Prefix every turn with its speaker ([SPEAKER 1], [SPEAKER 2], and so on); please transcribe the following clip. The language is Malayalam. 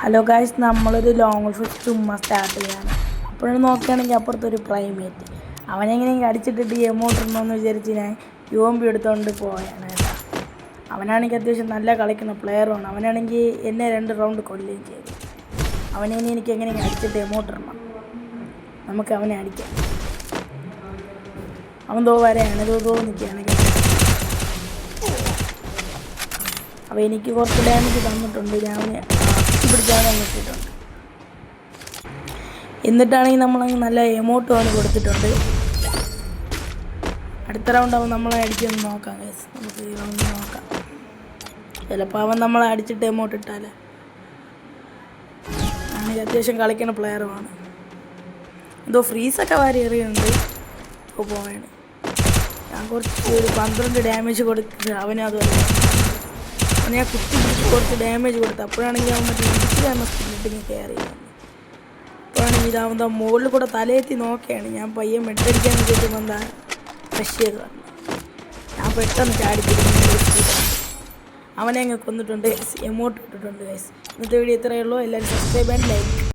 [SPEAKER 1] ഹലോ ഗായ്സ്, നമ്മളൊരു ലോങ് ട്രിപ്പ് ചുമ്മാ സ്റ്റാർട്ട് ചെയ്യാണ്. അപ്പോഴും നോക്കുകയാണെങ്കിൽ അപ്പുറത്തൊരു പ്രൈമേറ്റ് അവനെങ്ങനെയെങ്കിലും അടിച്ചിട്ടിട്ട് എമൗണ്ട് ഉണ്ടോയെന്ന് വിചാരിച്ച് ഞാൻ UMP എടുത്തുകൊണ്ട് പോയാണ് കേട്ടോ. അവനാണെങ്കിൽ അത്യാവശ്യം നല്ല കളിക്കുന്ന പ്ലെയറുമാണ്. അവനാണെങ്കിൽ എന്നെ 2 റൗണ്ട് കൊല്ലുകയും ചെയ്തു. അവനെ എനിക്ക് എങ്ങനെയെങ്കിലും അടിച്ചിട്ട് എമൗണ്ട് ഇടണം. നമുക്ക് അവനെ അടിക്കാം. അവൻ വരെയാണ് നിൽക്കുകയാണ്. അപ്പോൾ എനിക്ക് കുറച്ച് ഡാമേജ് തന്നിട്ടുണ്ട്. ഞാൻ അവനെ പിടിച്ചാൽ കിട്ടിയിട്ടുണ്ട്. എന്നിട്ടാണെങ്കിൽ നമ്മളങ്ങ് നല്ല എമൗണ്ട് അവന് കൊടുത്തിട്ടുണ്ട്. അടുത്ത റൗണ്ട് അവൻ നമ്മളെ അടിക്കുമെന്ന് നോക്കാം ഗൈസ്. നമുക്ക് ഈ റൗണ്ട് നോക്കാം. ചിലപ്പോൾ അവൻ നമ്മളെ അടിച്ചിട്ട് എമൗണ്ട് ഇട്ടാലേ. ആണെങ്കിൽ അത്യാവശ്യം കളിക്കുന്ന പ്ലെയറുമാണ്. എന്തോ ഫ്രീസൊക്കെ വാരി എറിയുന്നുണ്ട്. ഇപ്പോൾ പോവാണ്. ഞാൻ കുറച്ച് 12 ഡാമേജ് കൊടുത്ത് അവനും അതുപോലെ അവനെ ഞാൻ കുത്തി പിടിച്ച് കുറച്ച് ഡാമേജ് കൊടുത്തു. അപ്പോഴാണെങ്കിൽ അവൻ മറ്റേ ഇട്ടിട്ട് കയറി. അപ്പോഴാണെങ്കിൽ ഇതാവുന്ന മുകളിൽ കൂടെ തലയെത്തി നോക്കുകയാണ്. ഞാൻ പയ്യെ മെട്ടടിക്കാൻ വിചാരിക്കുമ്പോൾ എന്താ ഫ്രഷ് ചെയ്ത് വന്നു. ഞാൻ പെട്ടെന്ന് ചാടിപ്പിടിക്കുന്നു. അവനെ അങ്ങ് കൊന്നിട്ടുണ്ട്. എമൗണ്ട് ഇട്ടിട്ടുണ്ട് ഗൈസ്. ഇന്നത്തെ വീഡിയോ ഇത്രയേ ഉള്ളൂ. എല്ലാവരും സബ്സ്ക്രൈബ് ആൻഡ് ലൈക്ക്.